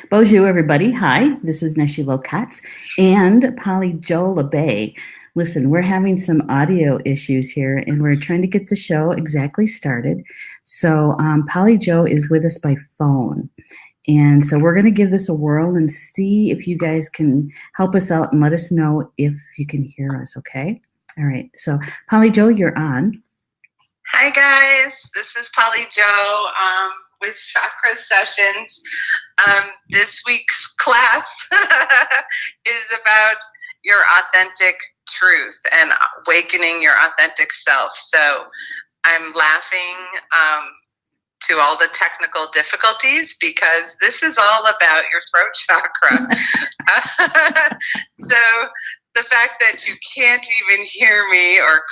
Bonjour, everybody. Hi, this is Neshi Lokatz and Polly Joe Labbe. Listen, we're having some audio issues here, and we're trying to get the show exactly started. So Polly Joe is with us by phone. And so we're going to give this a whirl and see if you guys can help us out and let us know if you can hear us, okay? All right. So Polly Joe, you're on. Hi, guys. This is Polly Joe with Chakra Sessions. This week's class is about your authentic truth and awakening your authentic self. So I'm laughing to all the technical difficulties because this is all about your throat chakra. So the fact that you can't even hear me or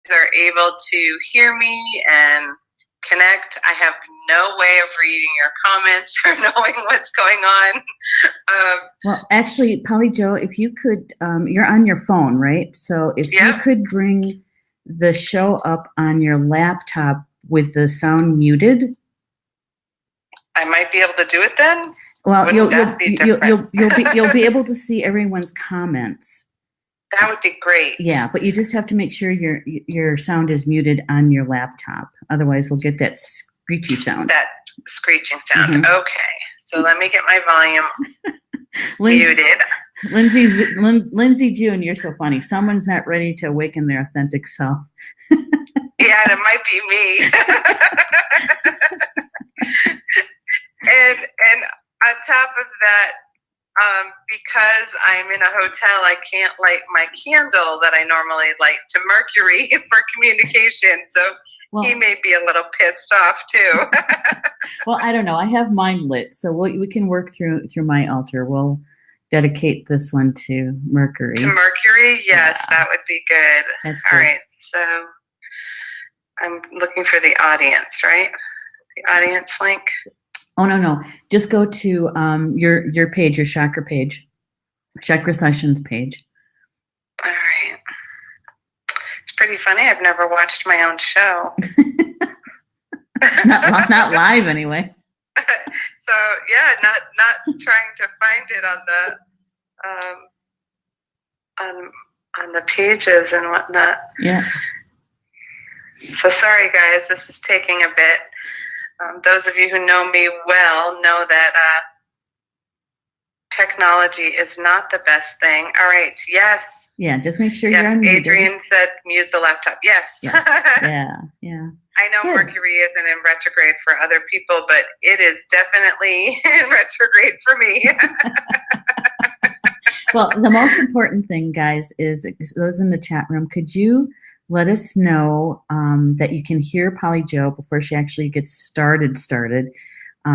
are able to hear me and connect. I have no way of reading your comments or knowing what's going on. Well, actually, Polly Joe, if you could, you're on your phone, right? So if you could bring the show up on your laptop with the sound muted. I might be able to do it then? Well, you'll be able to see everyone's comments. That would be great. Yeah, but you just have to make sure your sound is muted on your laptop. Otherwise, we'll get that screechy sound. That screeching sound. Mm-hmm. Okay, so let me get my volume muted. Lindsay June, you're so funny. Someone's not ready to awaken their authentic self. Yeah, it might be me. and on top of that, because I'm in a hotel, I can't light my candle that I normally light to Mercury for communication. So he may be a little pissed off too. Well, I don't know. I have mine lit, so we can work through my altar. We'll dedicate this one to Mercury. To Mercury, yes, that would be good. That's all good. Right. So I'm looking for the audience, right? The audience link. Oh, no. Just go to your page, your Chakra page, Chakra Sessions page. All right. It's pretty funny. I've never watched my own show. not live, anyway. So, yeah, not trying to find it on the pages and whatnot. Yeah. So sorry, guys. This is taking a bit. Those of you who know me well know that technology is not the best thing. All right. Yes. Yeah. Just make sure you're unmuted. Adrian said mute the laptop. Yes. Yeah. I know Good. Mercury isn't in retrograde for other people, but it is definitely in retrograde for me. Well, the most important thing, guys, is those in the chat room. Could you let us know that you can hear Polly Joe before she actually gets started,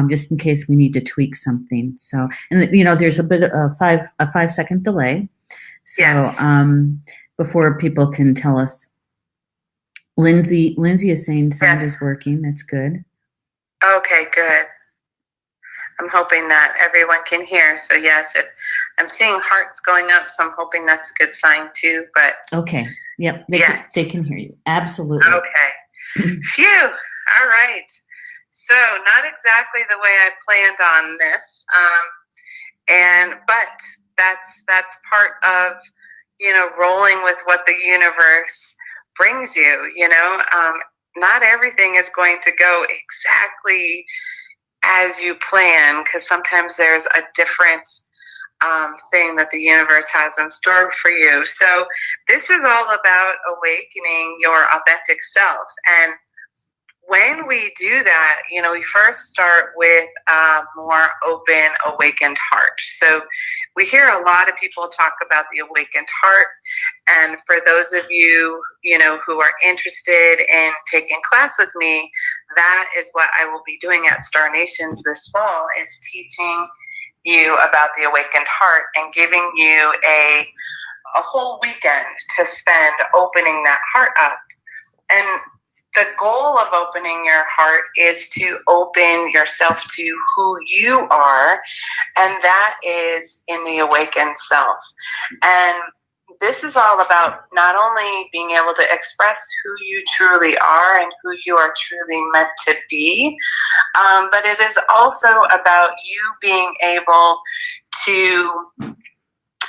just in case we need to tweak something. So, and there's a bit of a 5-second delay. So, before people can tell us, Lindsay is saying sound is working. That's good. Okay, good. I'm hoping that everyone can hear. So yes, if I'm seeing hearts going up, so I'm hoping that's a good sign too. But okay. Yep, they can hear you. Absolutely. Okay. Phew. All right. So not exactly the way I planned on this, but that's part of rolling with what the universe brings you. Not everything is going to go exactly as you plan, because sometimes there's a different thing that the universe has in store for you. So this is all about awakening your authentic self. And when we do that, we first start with a more open, awakened heart. So we hear a lot of people talk about the awakened heart. And for those of you, who are interested in taking class with me, that is what I will be doing at Star Nations this fall, is teaching you about the awakened heart and giving you a whole weekend to spend opening that heart up. And the goal of opening your heart is to open yourself to who you are, and that is in the awakened self. And this is all about not only being able to express who you truly are and who you are truly meant to be, but it is also about you being able to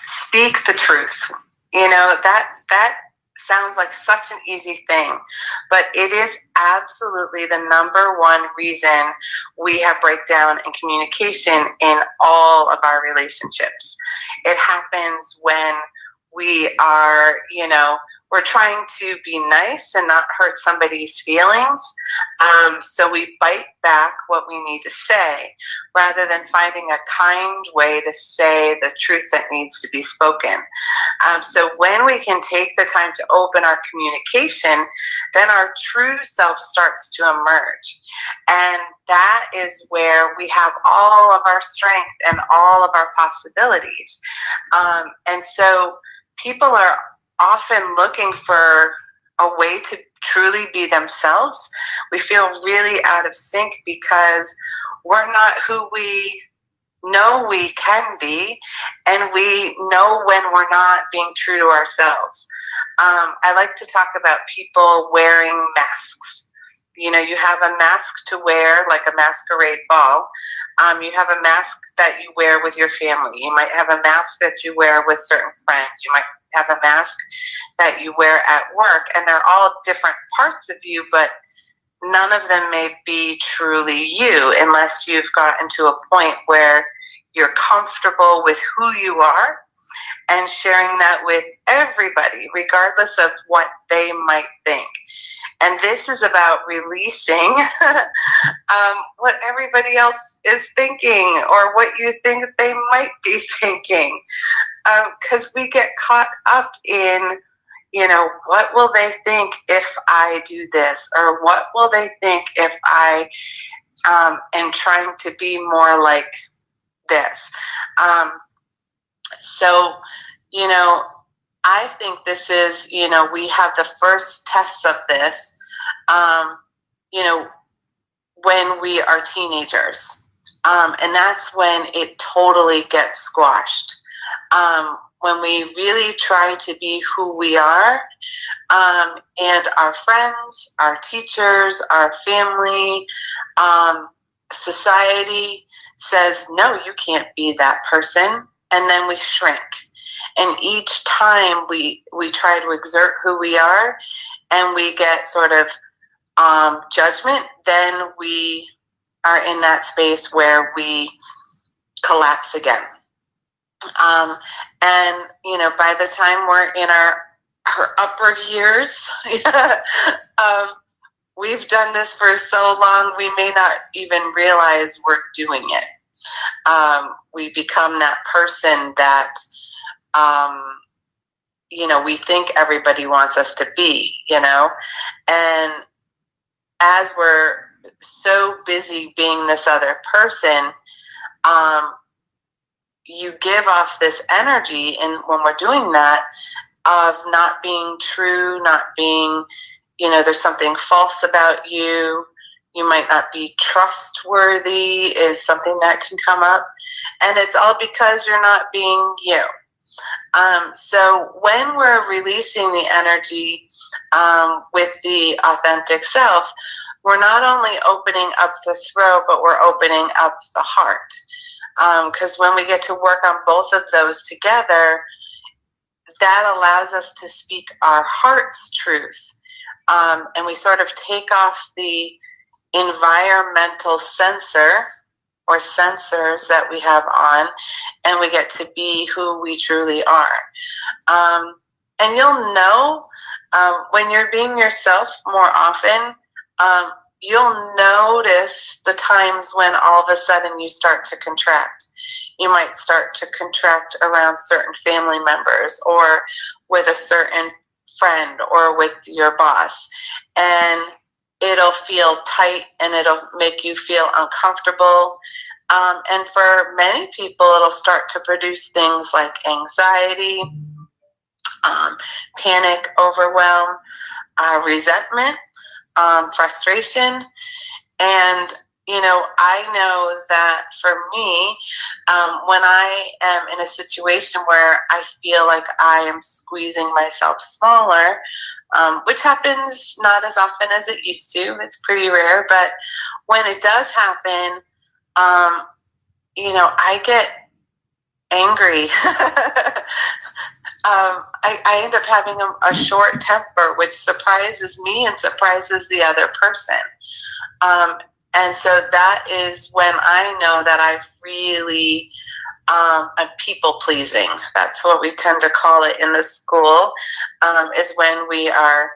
speak the truth. You know, that sounds like such an easy thing, but it is absolutely the number one reason we have breakdown in communication in all of our relationships. It happens when we are, we're trying to be nice and not hurt somebody's feelings. So we bite back what we need to say rather than finding a kind way to say the truth that needs to be spoken. So when we can take the time to open our communication, then our true self starts to emerge. And that is where we have all of our strength and all of our possibilities. And so people are often looking for a way to truly be themselves. We feel really out of sync because we're not who we know we can be, and we know when we're not being true to ourselves. I like to talk about people wearing masks. You have a mask to wear, like a masquerade ball. You have a mask that you wear with your family. You might have a mask that you wear with certain friends. You might have a mask that you wear at work, and they're all different parts of you, but none of them may be truly you unless you've gotten to a point where you're comfortable with who you are and sharing that with everybody, regardless of what they might think. And this is about releasing what everybody else is thinking or what you think they might be thinking. Because we get caught up in, what will they think if I do this? Or what will they think if I am trying to be more like this? So, I think this is, we have the first tests of this, when we are teenagers. And that's when it totally gets squashed. When we really try to be who we are, and our friends, our teachers, our family, society says, no, you can't be that person. And then we shrink. And each time we try to exert who we are and we get sort of judgment, then we are in that space where we collapse again. And, by the time we're in our upper years, we've done this for so long, we may not even realize we're doing it. We become that person that, we think everybody wants us to be, and as we're so busy being this other person, you give off this energy, and when we're doing that, of not being true, not being, there's something false about you. You might not be trustworthy is something that can come up. And it's all because you're not being you. So when we're releasing the energy with the authentic self, we're not only opening up the throat, but we're opening up the heart. Because when we get to work on both of those together, that allows us to speak our heart's truth. And we sort of take off the environmental censor or sensors that we have on, and we get to be who we truly are. And you'll know when you're being yourself more often, you'll notice the times when all of a sudden you start to contract. You might start to contract around certain family members or with a certain friend or with your boss. And it'll feel tight and it'll make you feel uncomfortable. And for many people, it'll start to produce things like anxiety, panic, overwhelm, resentment, frustration. And, I know that for me, when I am in a situation where I feel like I am squeezing myself smaller, which happens not as often as it used to, it's pretty rare, but when it does happen, I get angry. I end up having a short temper, which surprises me and surprises the other person. And so that is when I know that I've really, I'm people pleasing. That's what we tend to call it in the school, is when we are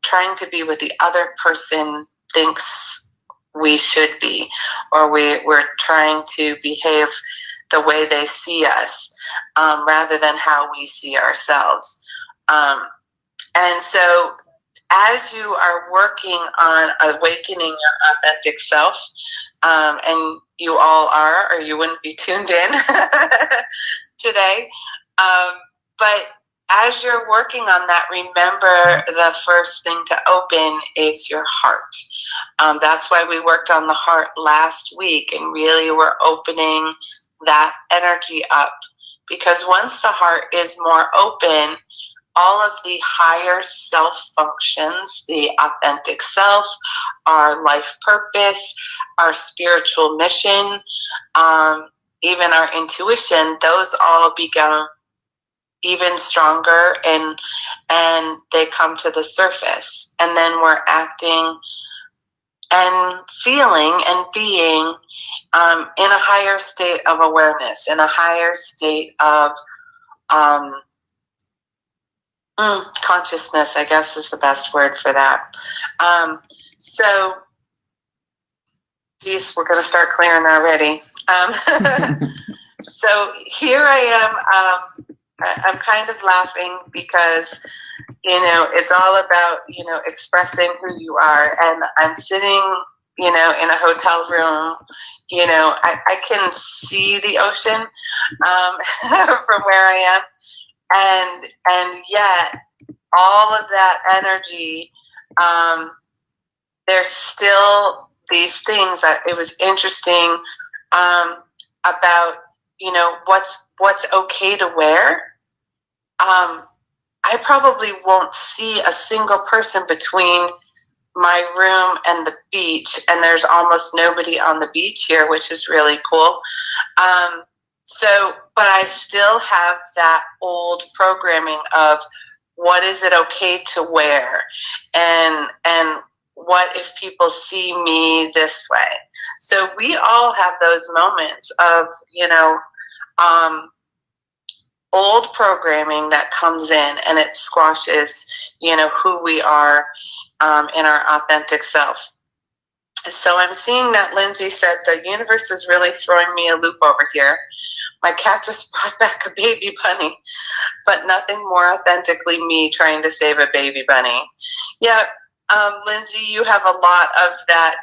trying to be what the other person thinks we should be, or we're trying to behave the way they see us, rather than how we see ourselves. And so as you are working on awakening your authentic self, and you all are, or you wouldn't be tuned in today, but as you're working on that, remember the first thing to open is your heart. That's why we worked on the heart last week, and really we're opening that energy up, because once the heart is more open, all of the higher self functions, the authentic self, our life purpose, our spiritual mission, even our intuition, those all become even stronger, and they come to the surface. And then we're acting and feeling and being in a higher state of awareness, in a higher state of consciousness, I guess is the best word for that. So, geez, we're going to start clearing already. So here I am. I'm kind of laughing because, it's all about, expressing who you are. And I'm sitting, in a hotel room. I can see the ocean from where I am. And yet all of that energy, there's still these things that it was interesting, about, what's okay to wear. I probably won't see a single person between my room and the beach, and there's almost nobody on the beach here, which is really cool. But I still have that old programming of what is it okay to wear, and what if people see me this way. So we all have those moments of, old programming that comes in, and it squashes, who we are, in our authentic self. So I'm seeing that Lindsay said the universe is really throwing me a loop over here. My cat just brought back a baby bunny, but nothing more authentically me trying to save a baby bunny. Yeah, Lindsay, you have a lot of that,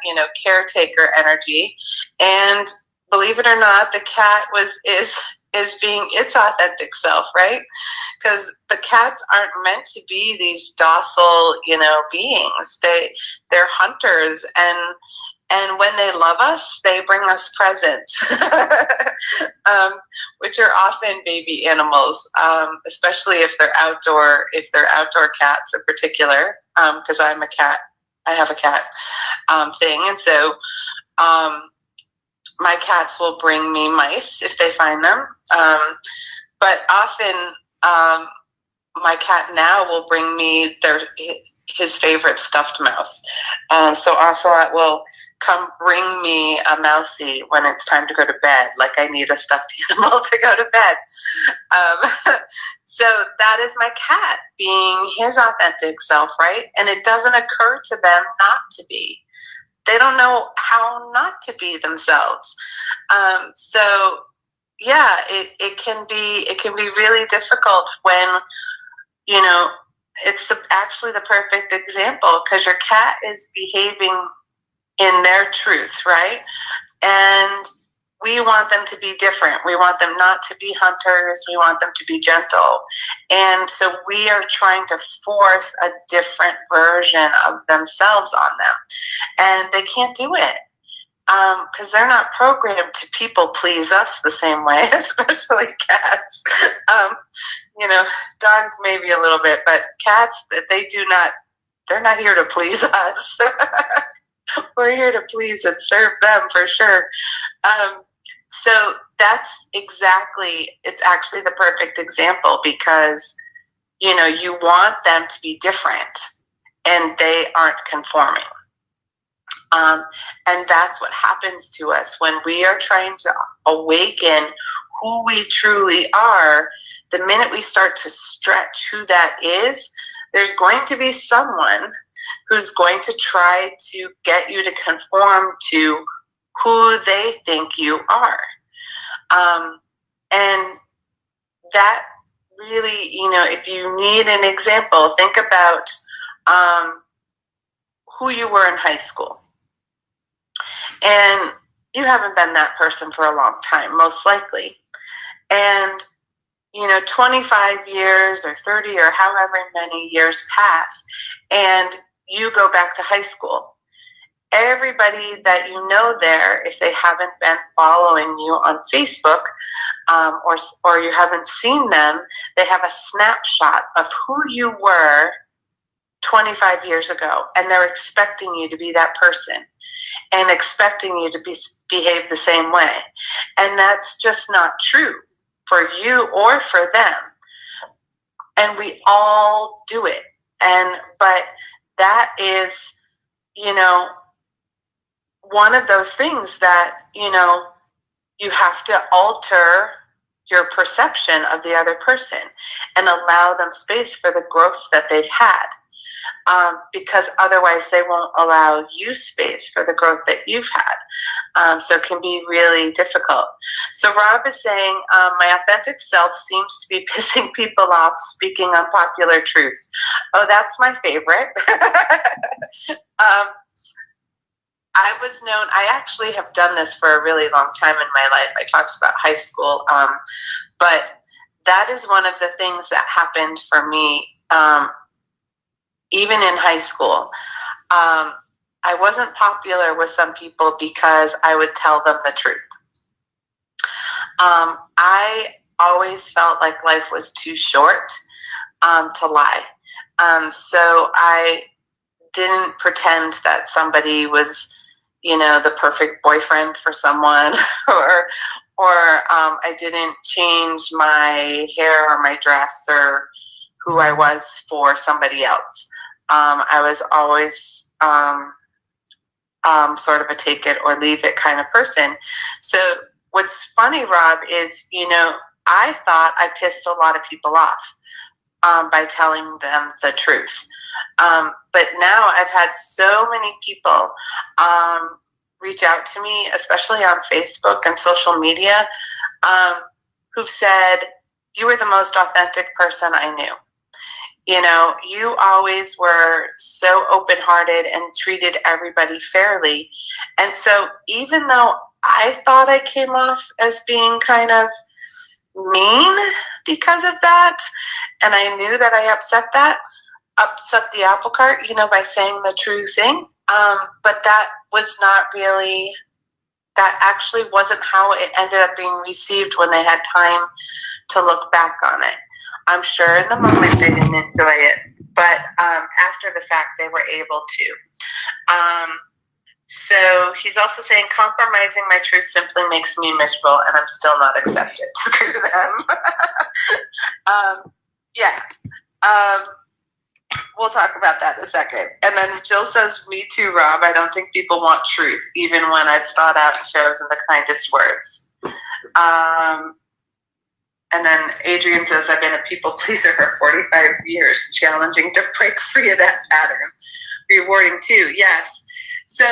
caretaker energy, and believe it or not, the cat is being its authentic self, right? Because the cats aren't meant to be these docile, beings. They're hunters, and when they love us, they bring us presents, which are often baby animals, especially if they're outdoor cats in particular, because I have a cat thing, and so my cats will bring me mice if they find them, but often my cat now will bring me his favorite stuffed mouse. So Ocelot will come bring me a mousie when it's time to go to bed, like I need a stuffed animal to go to bed. So that is my cat being his authentic self, right? And it doesn't occur to them not to be. They don't know how not to be themselves. So yeah, it can be really difficult when, it's actually the perfect example, because your cat is behaving in their truth, right? And we want them to be different. We want them not to be hunters. We want them to be gentle. And so we are trying to force a different version of themselves on them. And they can't do it. because they're not programmed to people please us the same way, especially cats. Dogs maybe a little bit, but cats, they're not here to please us. We're here to please and serve them for sure. So it's actually the perfect example, because, you want them to be different and they aren't conforming. And that's what happens to us when we are trying to awaken who we truly are. The minute we start to stretch who that is, there's going to be someone who's going to try to get you to conform to who they think you are. And that really, if you need an example, think about who you were in high school. And you haven't been that person for a long time, most likely. And, 25 years or 30 or however many years pass, and you go back to high school. Everybody that you know there, if they haven't been following you on Facebook, or you haven't seen them, they have a snapshot of who you were 25 years ago, and they're expecting you to be that person and expecting you to behave the same way. And that's just not true for you or for them. And we all do it. But that is, one of those things that, you have to alter your perception of the other person and allow them space for the growth that they've had. Because otherwise they won't allow you space for the growth that you've had. So it can be really difficult. So Rob is saying, my authentic self seems to be pissing people off speaking unpopular truths. Oh, that's my favorite. I actually have done this for a really long time in my life. I talked about high school, but that is one of the things that happened for me. Even in high school, I wasn't popular with some people because I would tell them the truth. I always felt like life was too short to lie. So I didn't pretend that somebody was, the perfect boyfriend for someone, or I didn't change my hair or my dress or who I was for somebody else. I was always sort of a take it or leave it kind of person. So what's funny, Rob, is, I thought I pissed a lot of people off by telling them the truth. But now I've had so many people reach out to me, especially on Facebook and social media, who've said, you were the most authentic person I knew. You always were so open-hearted and treated everybody fairly. And so even though I thought I came off as being kind of mean because of that, and I knew that I upset the apple cart, by saying the true thing, but that actually wasn't how it ended up being received when they had time to look back on it. I'm sure in the moment they didn't enjoy it, but after the fact they were able to. So he's also saying, compromising my truth simply makes me miserable, and I'm still not accepted. Screw them. Yeah. We'll talk about that in a second. And then Jill says, me too, Rob. I don't think people want truth, even when I've thought out and chosen the kindest words. And then Adrian says, I've been a people pleaser for 45 years. Challenging to break free of that pattern. Rewarding too, yes. So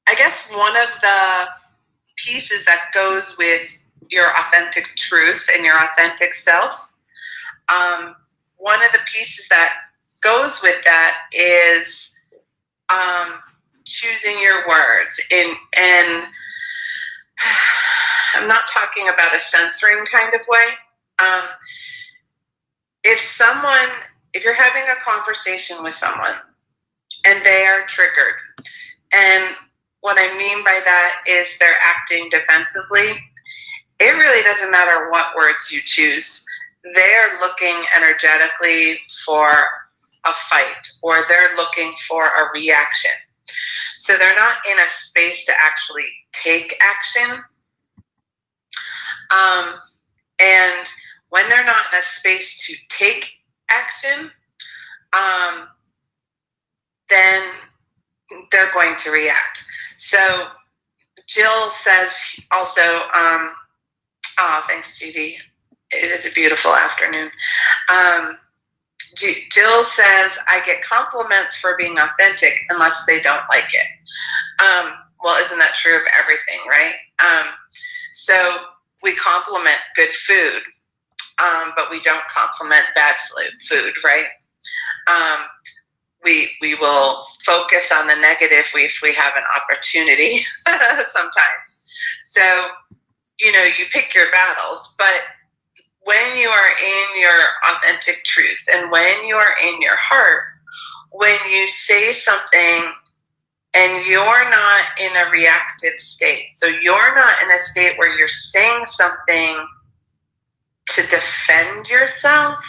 I guess one of the pieces that goes with your authentic truth and your authentic self, one of the pieces that goes with that is choosing your words. And I'm not talking about a censoring kind of way. If you're having a conversation with someone and they are triggered, and what I mean by that is they're acting defensively. It really doesn't matter what words you choose. They're looking energetically for a fight, or they're looking for a reaction. So they're not in a space to actually take action. And when they're not in a space to take action, then they're going to react. So Jill says also, thanks, Judy. It is a beautiful afternoon. Jill says, I get compliments for being authentic unless they don't like it. Well, isn't that true of everything, right? So we compliment good food, but we don't compliment bad food, right? We will focus on the negative if we have an opportunity sometimes. So, you pick your battles, but when you are in your authentic truth and when you are in your heart, when you say something and you're not in a reactive state, so you're not in a state where you're saying something to defend yourself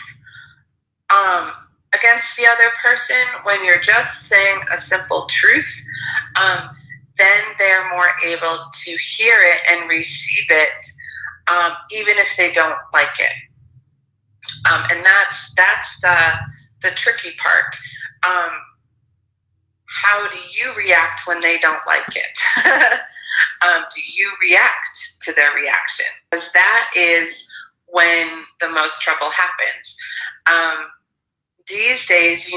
against the other person, when you're just saying a simple truth, then they're more able to hear it and receive it, even if they don't like it. And that's the tricky part. How do you react when they don't like it? Do you react to their reaction? Because that is when the most trouble happens. These days,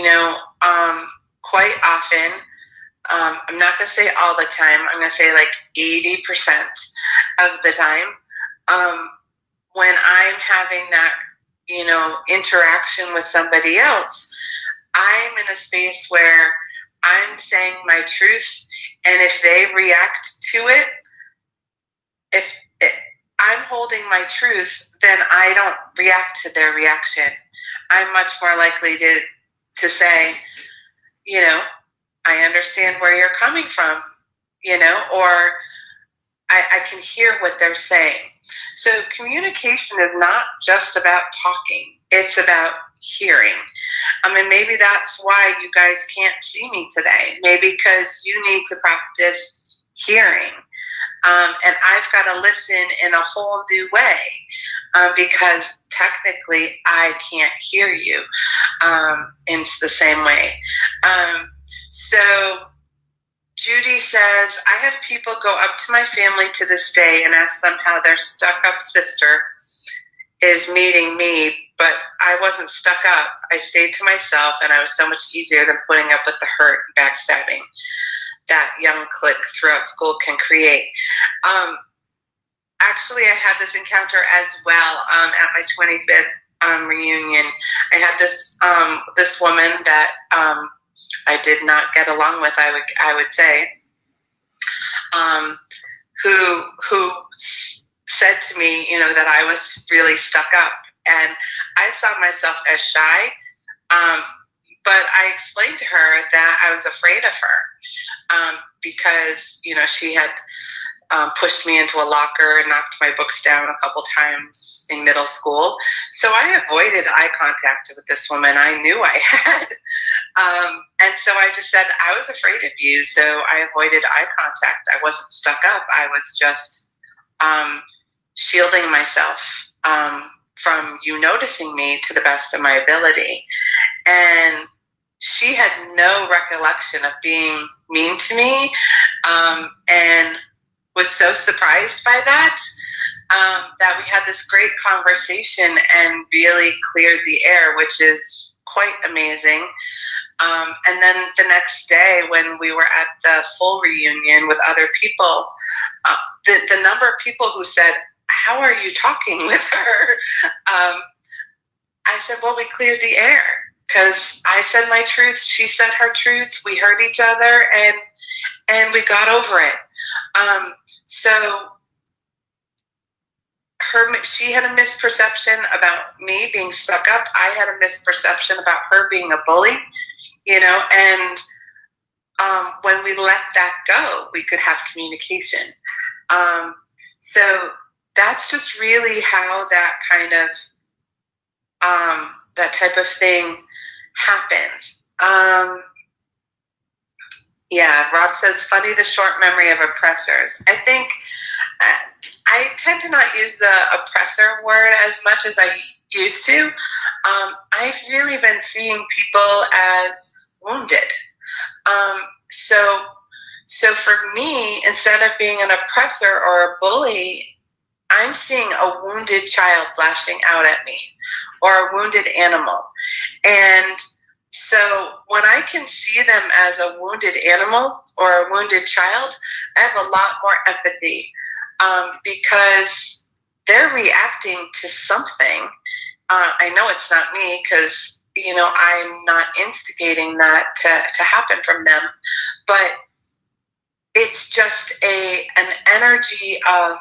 quite often, I'm not going to say all the time, I'm going to say like 80% of the time, when I'm having that, interaction with somebody else, I'm in a space where I'm saying my truth, and if they react to it, I'm holding my truth, then I don't react to their reaction. I'm much more likely to say, I understand where you're coming from, or I can hear what they're saying. So communication is not just about talking. It's about hearing. And maybe that's why you guys can't see me today. Maybe because you need to practice hearing. And I've got to listen in a whole new way, because technically I can't hear you in the same way. So Judy says, I have people go up to my family to this day and ask them how their stuck-up sister is meeting me, but I wasn't stuck up. I stayed to myself, and I was so much easier than putting up with the hurt and backstabbing that young clique throughout school can create. Actually, I had this encounter as well at my 25th reunion. I had this woman that I did not get along with, I would say, who said to me, that I was really stuck up, and I saw myself as shy. But I explained to her that I was afraid of her because, she had pushed me into a locker and knocked my books down a couple times in middle school. So I avoided eye contact with this woman. I knew I had. And so I just said, I was afraid of you, so I avoided eye contact. I wasn't stuck up. I was just shielding myself from you noticing me to the best of my ability. And she had no recollection of being mean to me, and was so surprised by that, that we had this great conversation and really cleared the air, which is quite amazing. And then the next day when we were at the full reunion with other people, the number of people who said, how are you talking with her? I said, well, we cleared the air. Because I said my truth, she said her truth, we heard each other, and we got over it. So she had a misperception about me being stuck up. I had a misperception about her being a bully, and when we let that go, we could have communication. So that's just really how that kind of that type of thing happens. Yeah, Rob says, funny the short memory of oppressors. I think I tend to not use the oppressor word as much as I used to. I've really been seeing people as wounded. So for me, instead of being an oppressor or a bully, I'm seeing a wounded child lashing out at me, or a wounded animal. And so when I can see them as a wounded animal or a wounded child, I have a lot more empathy, because they're reacting to something. I know it's not me, because I'm not instigating that to happen from them, but it's just an energy of,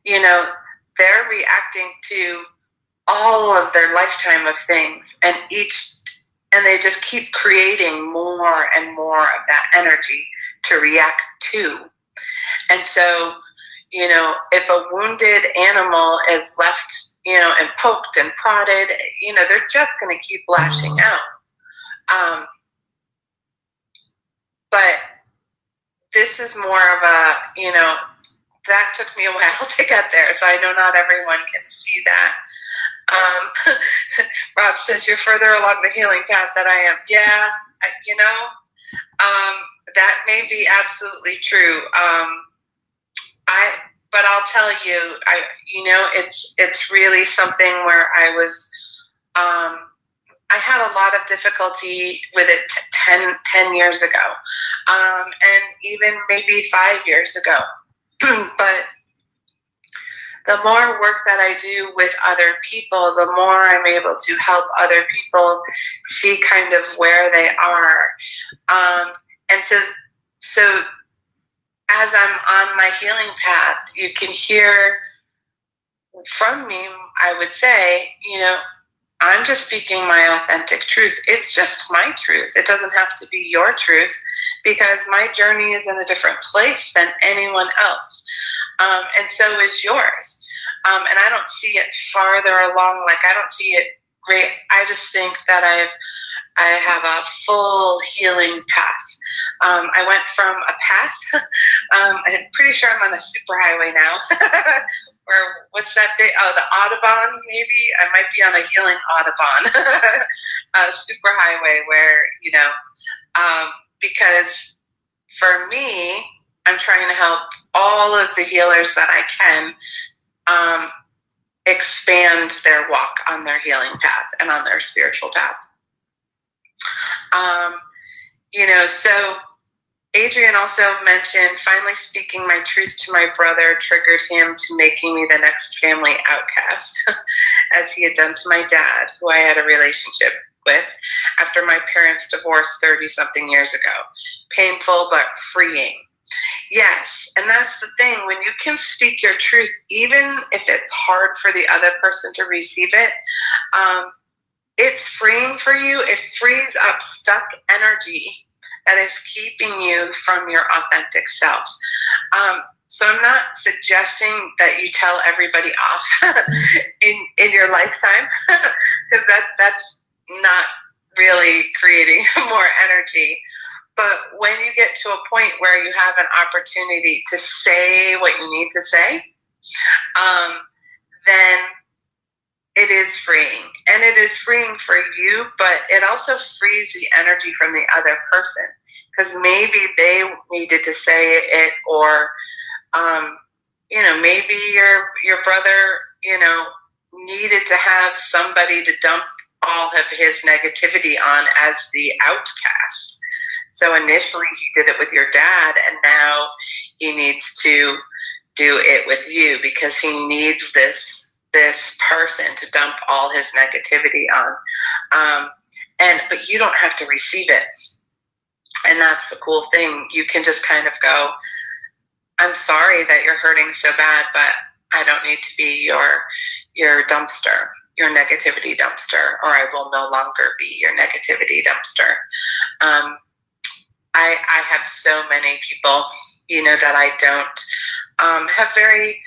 they're reacting to all of their lifetime of things, and they just keep creating more and more of that energy to react to. And so, if a wounded animal is left, and poked and prodded, they're just going to keep lashing out. But this is more of a, that took me a while to get there, so I know not everyone can see that. Rob says, you're further along the healing path than I am. Yeah, that may be absolutely true. But I'll tell you, it's really something where I was, I had a lot of difficulty with it 10 years ago, and even maybe 5 years ago. But the more work that I do with other people, the more I'm able to help other people see kind of where they are. And so as I'm on my healing path, you can hear from me, I would say, I'm just speaking my authentic truth. It's just my truth. It doesn't have to be your truth, because my journey is in a different place than anyone else. And so is yours. And I don't see it farther along. Like, I don't see it great. I just think that I have a full healing path. I went from a path. I'm pretty sure I'm on a superhighway now. Or what's that big? Oh, the Audubon, maybe? I might be on a healing Audubon. A superhighway where, because for me, I'm trying to help all of the healers that I can expand their walk on their healing path and on their spiritual path. So Adrian also mentioned, finally speaking my truth to my brother triggered him to making me the next family outcast, as he had done to my dad, who I had a relationship with after my parents' divorce 30-something years ago. Painful, but freeing. Yes, and that's the thing. When you can speak your truth, even if it's hard for the other person to receive it, it's freeing for you. It frees up stuck energy that is keeping you from your authentic self. So I'm not suggesting that you tell everybody off in your lifetime, because that's not really creating more energy. But when you get to a point where you have an opportunity to say what you need to say, then it is freeing. And it is freeing for you, but it also frees the energy from the other person, because maybe they needed to say it, or maybe your brother needed to have somebody to dump all of his negativity on as the outcast. So initially he did it with your dad, and now he needs to do it with you, because he needs this person to dump all his negativity on. But you don't have to receive it. And that's the cool thing. You can just kind of go, I'm sorry that you're hurting so bad, but I don't need to be your dumpster, your negativity dumpster, or I will no longer be your negativity dumpster. I have so many people, that I don't have very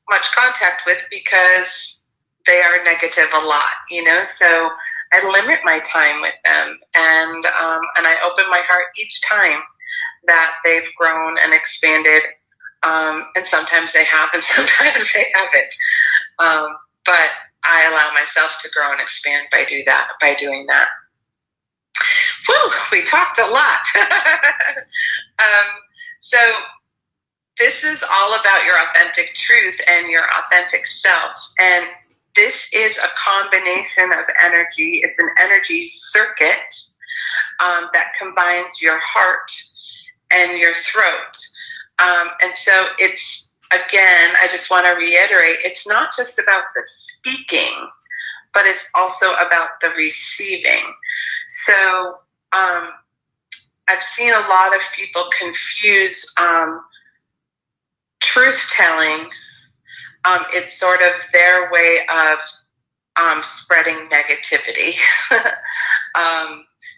much contact with because they are negative a lot, so I limit my time with them, and I open my heart each time that they've grown and expanded, and sometimes they have and sometimes they haven't, but I allow myself to grow and expand by doing that. Whew, we talked a lot. So this is all about your authentic truth and your authentic self. And this is a combination of energy. It's an energy circuit that combines your heart and your throat. And so it's, again, I just want to reiterate, it's not just about the speaking, but it's also about the receiving. So I've seen a lot of people confuse truth-telling. It's sort of their way of spreading negativity.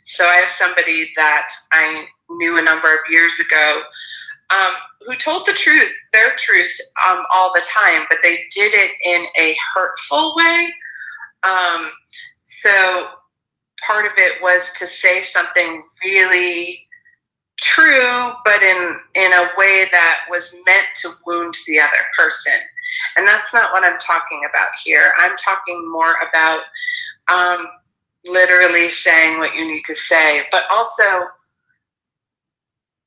So I have somebody that I knew a number of years ago who told their truth all the time, but they did it in a hurtful way. So part of it was to say something really true, but in a way that was meant to wound the other person. And that's not what I'm talking about here. I'm talking more about literally saying what you need to say, but also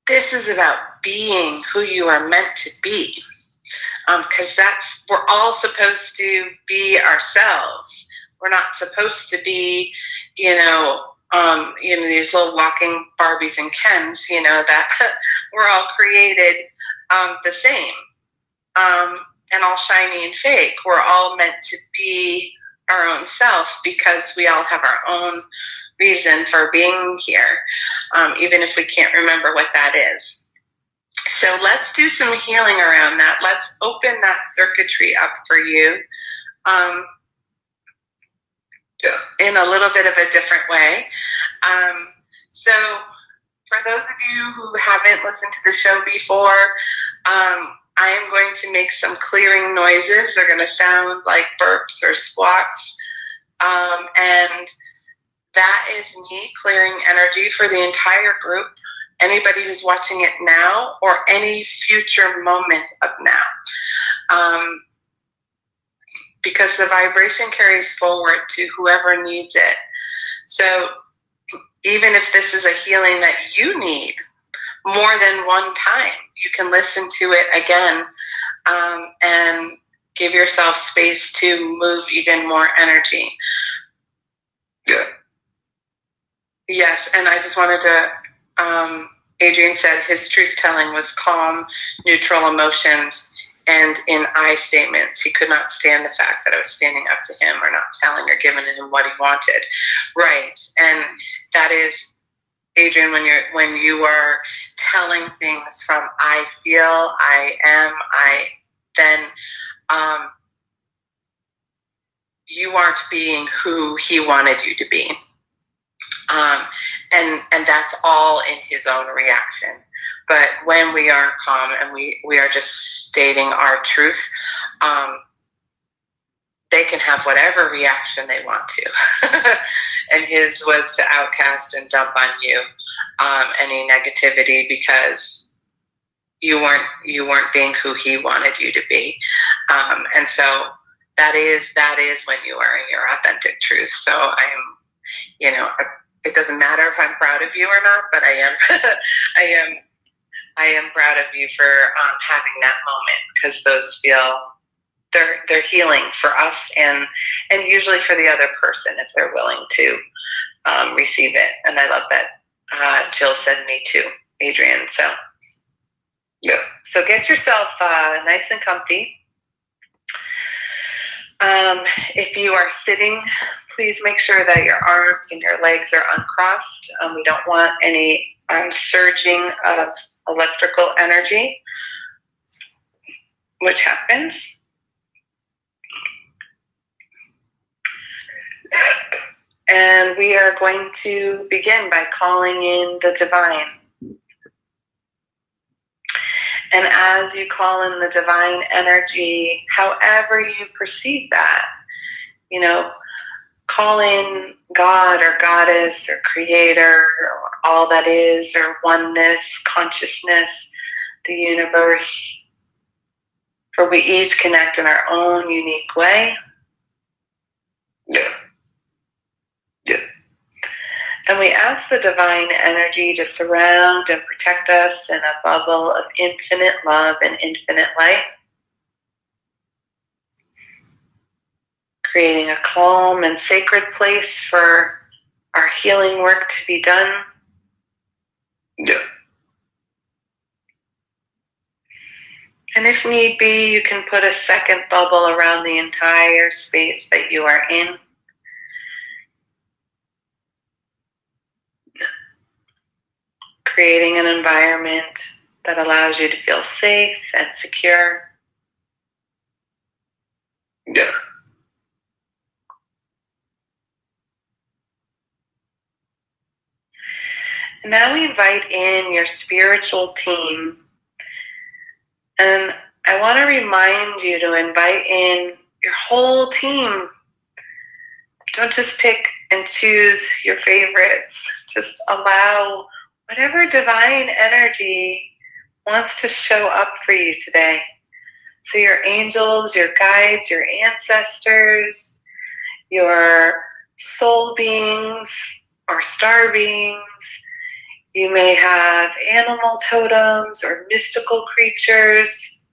this is about being who you are meant to be, because we're all supposed to be ourselves. We're not supposed to be, these little walking Barbies and Kens, that we're all created the same, and all shiny and fake. We're all meant to be our own self because we all have our own reason for being here, even if we can't remember what that is. So let's do some healing around that. Let's open that circuitry up for you in a little bit of a different way. So for those of you who haven't listened to the show before, I am going to make some clearing noises. They're going to sound like burps or squawks. And that is me clearing energy for the entire group, anybody who's watching it now or any future moment of now. Because the vibration carries forward to whoever needs it. So even if this is a healing that you need more than one time, you can listen to it again and give yourself space to move even more energy. Good. Yes, and I just wanted to, Adrian said his truth-telling was calm, neutral emotions, and in I statements. He could not stand the fact that I was standing up to him or not telling or giving him what he wanted. Right, and that is, Adrian, when you are telling things from I feel, I am, then you aren't being who he wanted you to be. And that's all in his own reaction. But when we are calm and we are just stating our truth, they can have whatever reaction they want to. And his was to outcast and dump on you any negativity because you weren't being who he wanted you to be. And so that is when you are in your authentic truth. So I am, it doesn't matter if I'm proud of you or not, but I am proud of you for having that moment, because those feel they're healing for us and usually for the other person if they're willing to receive it. And I love that Jill said me too, Adrian. So yeah. So get yourself nice and comfy. If you are sitting, please make sure that your arms and your legs are uncrossed. We don't want any surging of electrical energy, which happens. And we are going to begin by calling in the divine. And as you call in the divine energy, however you perceive that, call in God or Goddess or Creator or all that is or oneness, consciousness, the universe, for we each connect in our own unique way. Yeah. Yeah. And we ask the divine energy to surround and protect us in a bubble of infinite love and infinite light, creating a calm and sacred place for our healing work to be done. Yeah. And if need be, you can put a second bubble around the entire space that you are in. Creating an environment that allows you to feel safe and secure. Yeah. And now we invite in your spiritual team. And I want to remind you to invite in your whole team. Don't just pick and choose your favorites. Just allow whatever divine energy wants to show up for you today. So your angels, your guides, your ancestors, your soul beings or star beings. You may have animal totems or mystical creatures,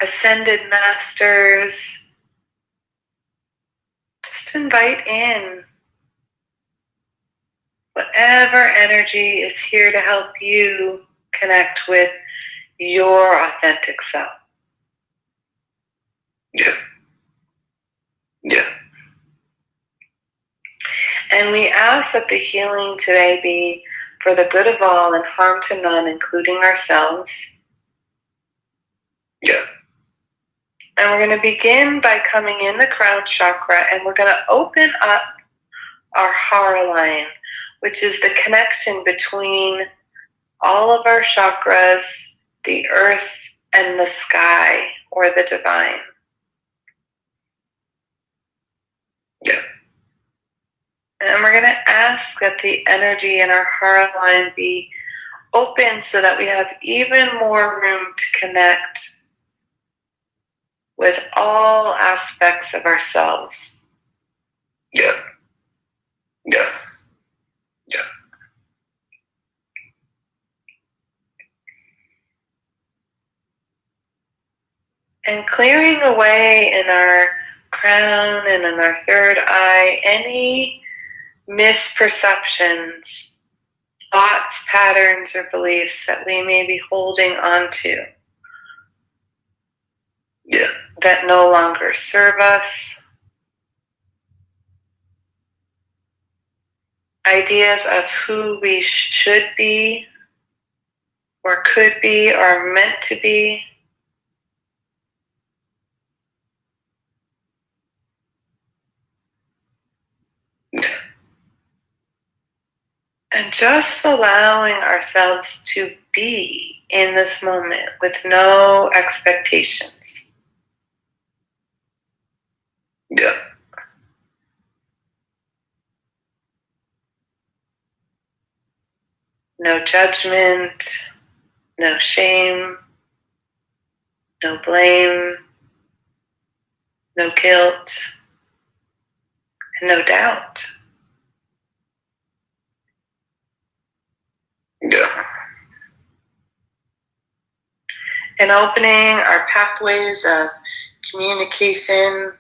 ascended masters. Just invite in whatever energy is here to help you connect with your authentic self. Yeah. Yeah. And we ask that the healing today be for the good of all and harm to none, including ourselves. Yeah. And we're going to begin by coming in the crown chakra, and we're going to open up our heart line, which is the connection between all of our chakras, the earth and the sky, or the divine. Yeah. And we're going to ask that the energy in our heart line be open so that we have even more room to connect with all aspects of ourselves. Yeah. Yeah. Yeah. And clearing away in our crown and in our third eye any misperceptions, thoughts, patterns, or beliefs that we may be holding on to. Yeah. That no longer serve us. Ideas of who we should be or could be or are meant to be. And just allowing ourselves to be in this moment with no expectations. Yeah. No judgment, no shame, no blame, no guilt, and no doubt. Yeah. And opening our pathways of communication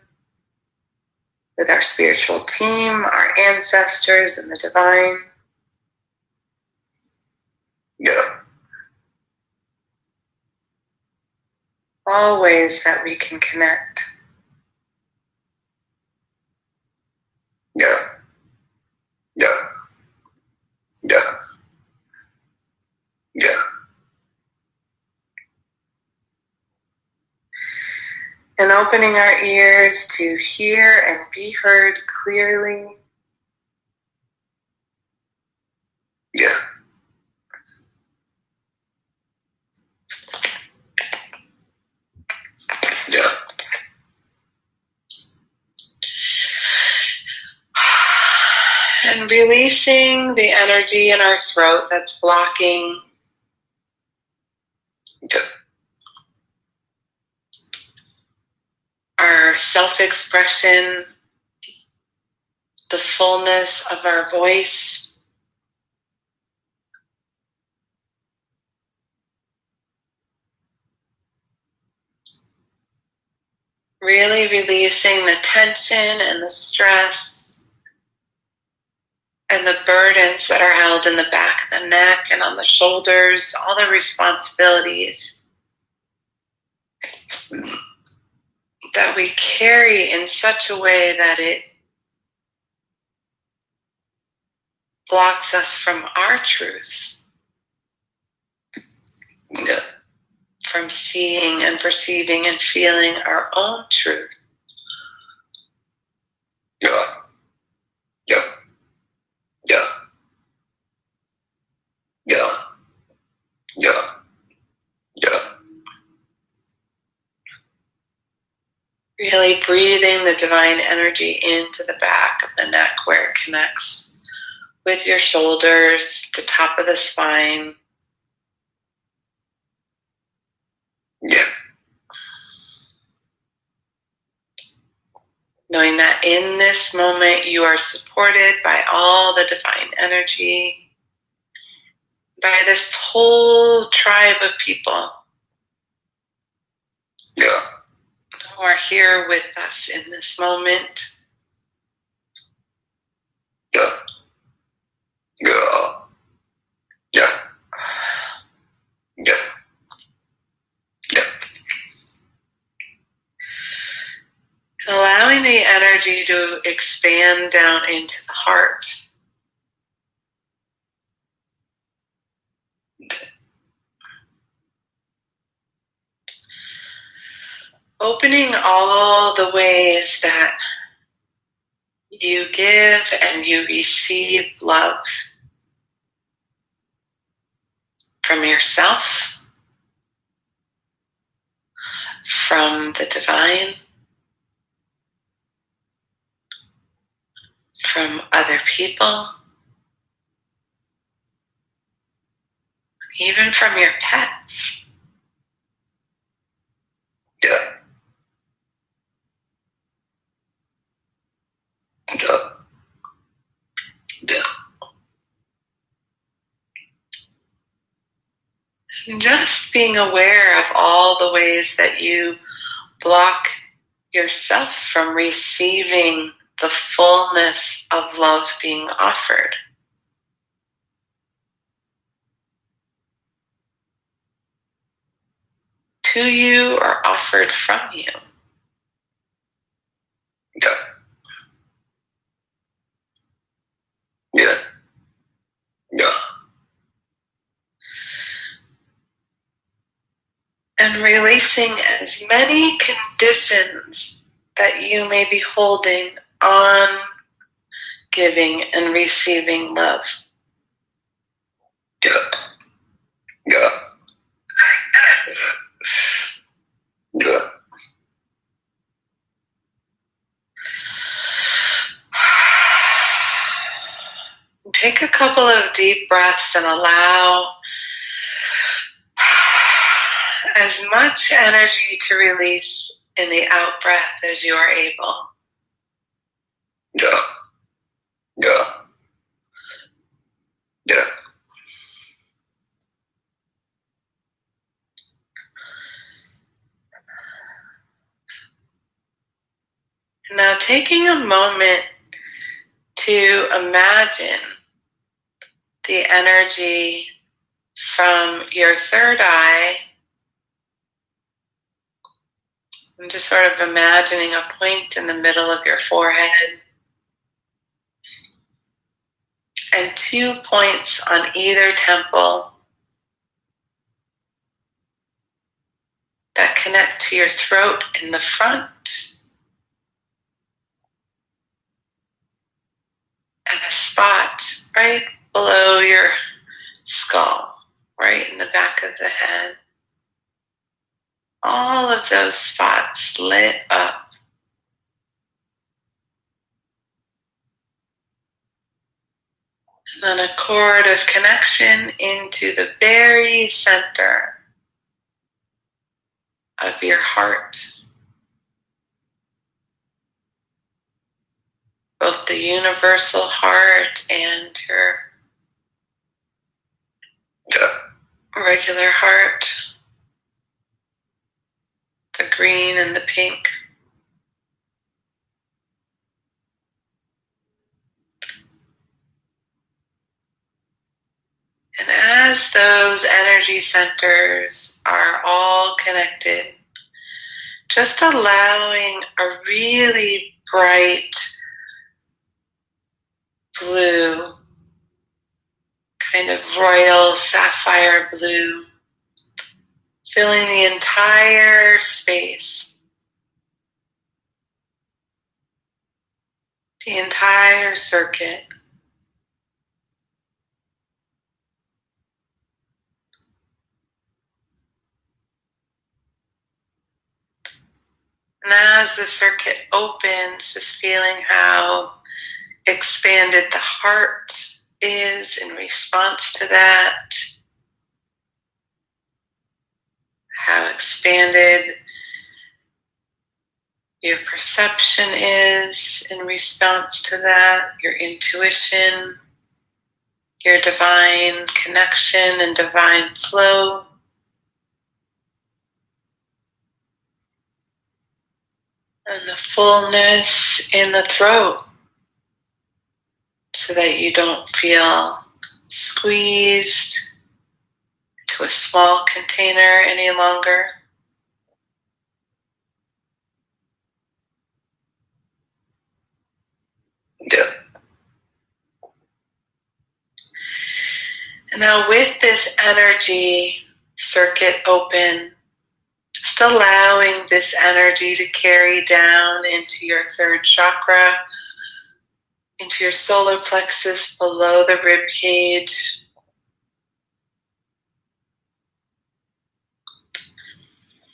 with our spiritual team, our ancestors, and the divine. Yeah. All ways that we can connect. Yeah. Yeah. Yeah. Yeah. And opening our ears to hear and be heard clearly. Yeah. And releasing the energy in our throat that's blocking our self-expression, the fullness of our voice. Really releasing the tension and the stress and the burdens that are held in the back of the neck and on the shoulders, all the responsibilities that we carry in such a way that it blocks us from our truth, from seeing and perceiving and feeling our own truth. Yeah. Yeah. Yeah. Yeah. Yeah. Yeah. Really breathing the divine energy into the back of the neck where it connects with your shoulders, the top of the spine. Yeah. Knowing that in this moment you are supported by all the divine energy, by this whole tribe of people Yeah. who are here with us in this moment. Yeah. Yeah. Yeah. Yeah. Yeah. Allowing the energy to expand down into the heart. Opening all the ways that you give and you receive love from yourself, from the divine, from other people, even from your pets. Yeah. Yeah. Yeah. And just being aware of all the ways that you block yourself from receiving the fullness of love being offered. To you or offered from you. Yeah. Yeah. Yeah. And releasing as many conditions that you may be holding on giving and receiving love. Yeah. Yeah. Yeah. Take a couple of deep breaths and allow as much energy to release in the out breath as you are able. Yeah. Yeah. Yeah. Now taking a moment to imagine the energy from your third eye, and just sort of imagining a point in the middle of your forehead and 2 points on either temple that connect to your throat in the front and a spot right below your skull, right in the back of the head. All of those spots lit up. And then a cord of connection into the very center of your heart. Both the universal heart and your regular heart. The green and the pink. And as those energy centers are all connected, just allowing a really bright blue, kind of royal sapphire blue, filling the entire space, the entire circuit. And as the circuit opens, just feeling how expanded the heart is in response to that, how expanded your perception is in response to that, your intuition, your divine connection and divine flow. And the fullness in the throat so that you don't feel squeezed to a small container any longer. Yeah. And now with this energy circuit open, just allowing this energy to carry down into your third chakra, into your solar plexus below the rib cage.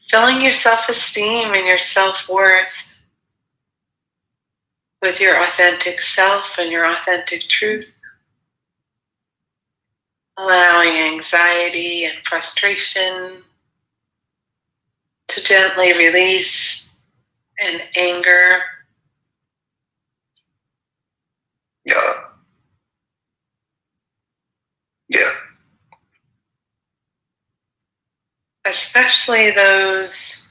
Filling your self-esteem and your self-worth with your authentic self and your authentic truth. Allowing anxiety and frustration to gently release, and anger. Yeah. Yeah. Especially those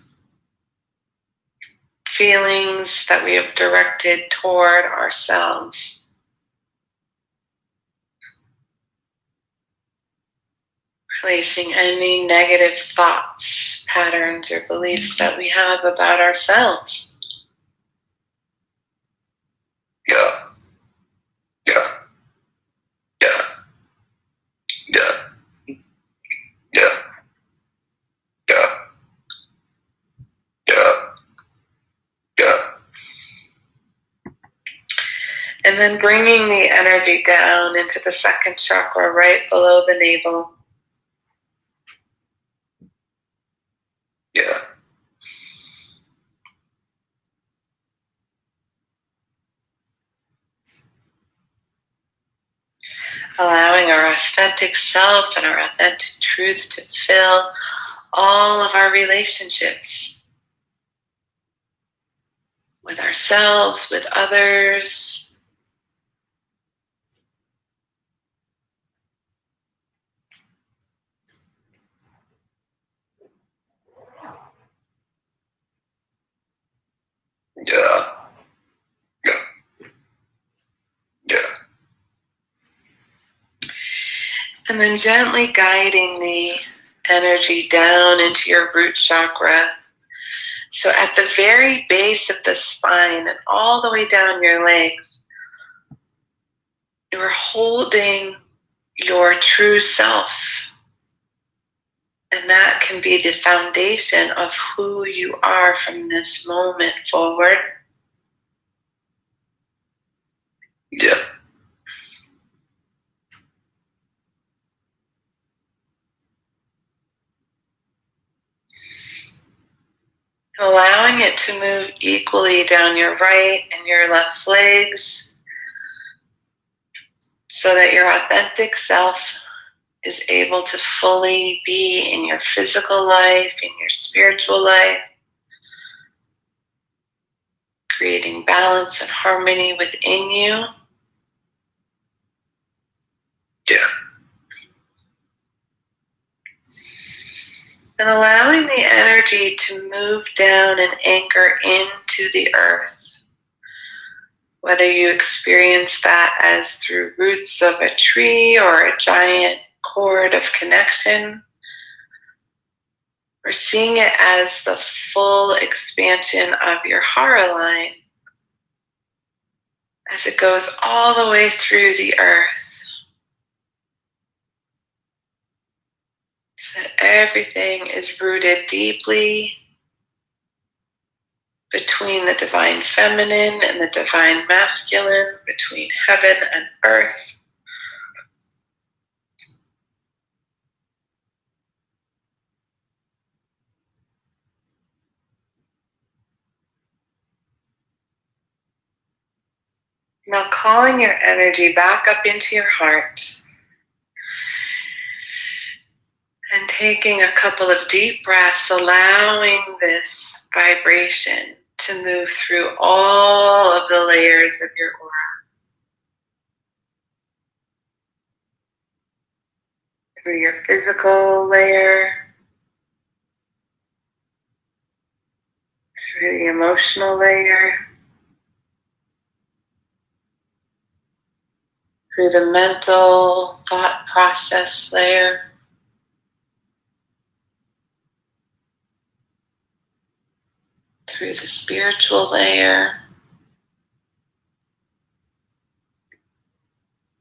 feelings that we have directed toward ourselves. Releasing any negative thoughts, patterns, or beliefs that we have about ourselves. Yeah. Yeah. Yeah. Yeah. Yeah. Yeah. Yeah. Yeah. And then bringing the energy down into the second chakra right below the navel. Yeah. Allowing our authentic self and our authentic truth to fill all of our relationships with ourselves, with others. Yeah. Yeah. Yeah. And then gently guiding the energy down into your root chakra. So at the very base of the spine and all the way down your legs, you are holding your true self. And that can be the foundation of who you are from this moment forward. Yeah. Allowing it to move equally down your right and your left legs. so that your authentic self is able to fully be in your physical life, in your spiritual life, creating balance and harmony within you. Yeah. And allowing the energy to move down and anchor into the earth. Whether you experience that as through roots of a tree or a giant cord of connection, or seeing it as the full expansion of your hara line as it goes all the way through the earth, so that everything is rooted deeply between the divine feminine and the divine masculine, between heaven and earth. Now calling your energy back up into your heart and taking a couple of deep breaths, allowing this vibration to move through all of the layers of your aura. Through your physical layer, through the emotional layer, through the mental thought process layer, through the spiritual layer.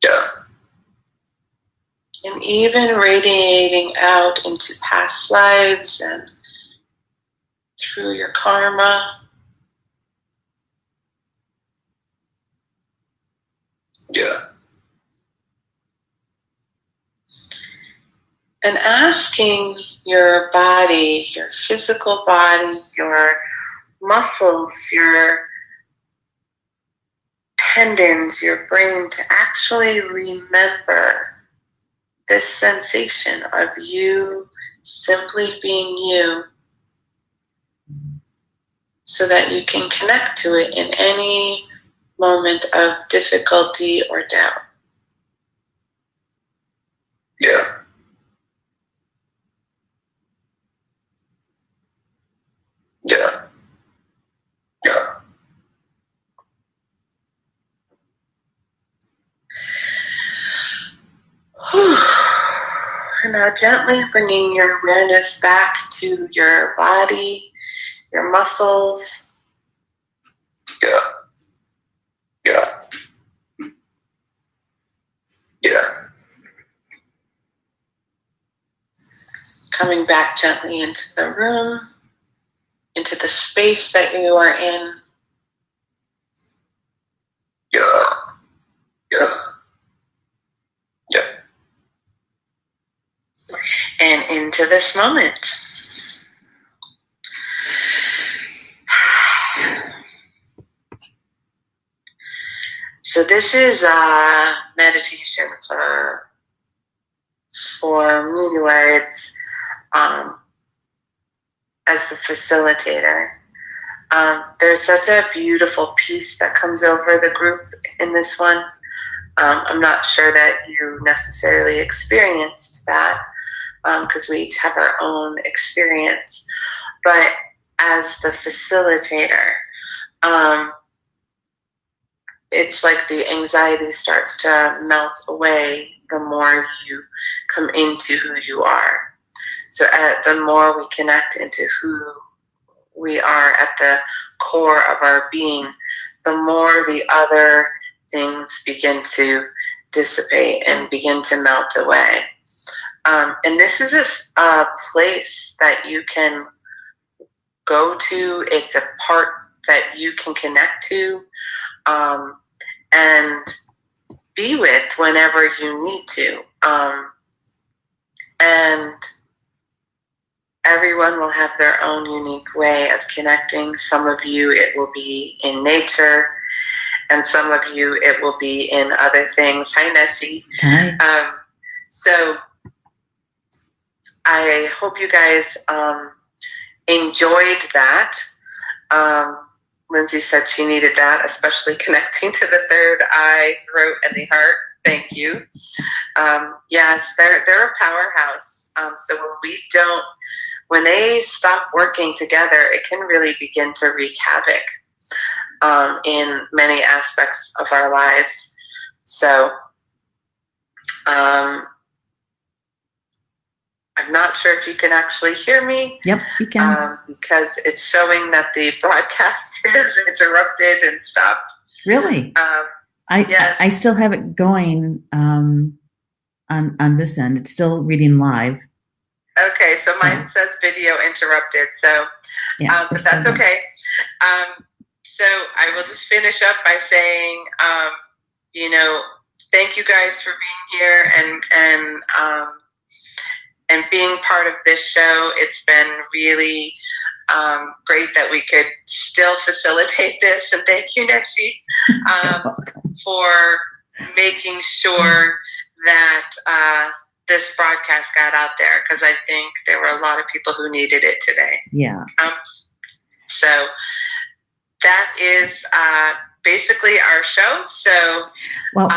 Yeah. And even radiating out into past lives and through your karma. Yeah. And asking your body, your physical body, your muscles, your tendons, your brain to actually remember this sensation of you simply being you, so that you can connect to it in any moment of difficulty or doubt. Yeah. Yeah. Yeah. And now gently bringing your awareness back to your body, your muscles. Yeah. Yeah. Yeah. Coming back gently into the room, into the space that you are in. Yeah. Yeah. Yeah. And into this moment. So this is a meditation for me where it's as the facilitator. There's such a beautiful peace that comes over the group in this one. I'm not sure that you necessarily experienced that because we each have our own experience. But as the facilitator, it's like the anxiety starts to melt away the more you come into who you are. So the more we connect into who we are at the core of our being, the more the other things begin to dissipate and begin to melt away. And this is a place that you can go to. It's a part that you can connect to and be with whenever you need to. And everyone will have their own unique way of connecting. Some of you, it will be in nature. and some of you it will be in other things. Hi, Nessie. Hi. So I hope you guys enjoyed that. Lindsay said she needed that, especially connecting to the third eye, throat, and the heart. Thank you. Yes, they're a powerhouse. So when they stop working together, it can really begin to wreak havoc in many aspects of our lives. So I'm not sure if you can actually hear me. Yep, you can. Because it's showing that the broadcast is interrupted and stopped. Really? Yes. I still have it going on this end. It's still reading live. Okay, so mine says video interrupted. So, yeah, but that's okay. So I will just finish up by saying, thank you guys for being here and being part of this show. It's been really great that we could still facilitate this, and thank you, Neshi, for making sure that this broadcast got out there, because I think there were a lot of people who needed it today. Yeah. So that is basically our show. So, well,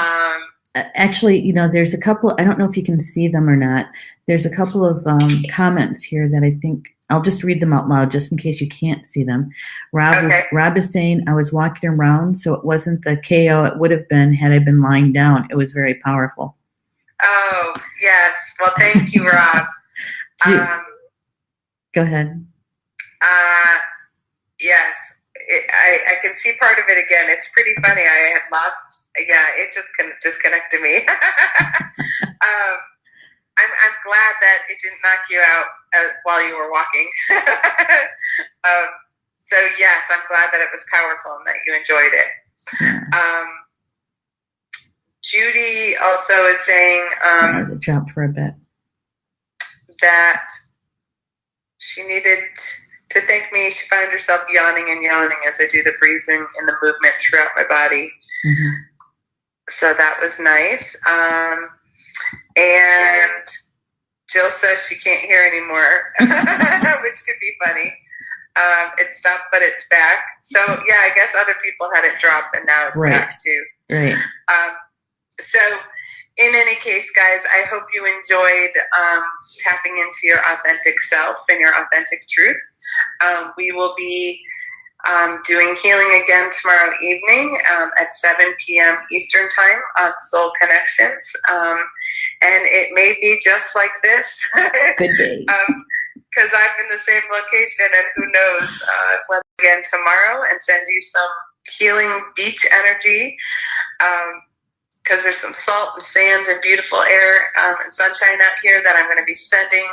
actually, there's a couple. I don't know if you can see them or not. There's a couple of comments here that I think I'll just read them out loud, just in case you can't see them. Rob is saying, I was walking around, so it wasn't the KO it would have been had I been lying down. It was very powerful. Oh, yes. Well, thank you, Rob. Go ahead. Yes. I can see part of it again. It's pretty funny. I had lost. Yeah, it just disconnected me. I'm glad that it didn't knock you out while you were walking. So yes, I'm glad that it was powerful and that you enjoyed it. Judy also is saying the job for a bit, that she needed to thank me. She found herself yawning as I do the breathing and the movement throughout my body. Mm-hmm. So that was nice. And Jill says she can't hear anymore, which could be funny. It stopped, but it's back. So yeah, I guess other people had it drop, and now it's back too. Right. So in any case, guys, I hope you enjoyed tapping into your authentic self and your authentic truth. We will be doing healing again tomorrow evening at 7 p.m. Eastern Time on Soul Connections. And it may be just like this. Could be. Because I'm in the same location, and who knows, whether again tomorrow and send you some healing beach energy. Because there's some salt and sand and beautiful air and sunshine out here that I'm going to be sending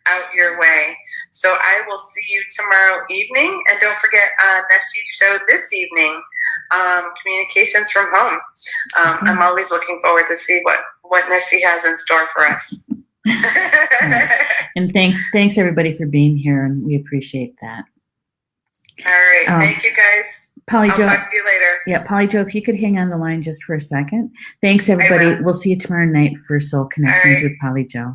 out your way. So I will see you tomorrow evening. And don't forget Neshi's show this evening, Communications from Home. I'm always looking forward to see what Neshi has in store for us. And thanks everybody for being here, and we appreciate that. All right. Thank you, guys. Polly I'll Jo, talk to you later. Yeah, Polly Jo, if you could hang on the line just for a second. Thanks, everybody. We'll see you tomorrow night for Soul Connections with Polly Jo.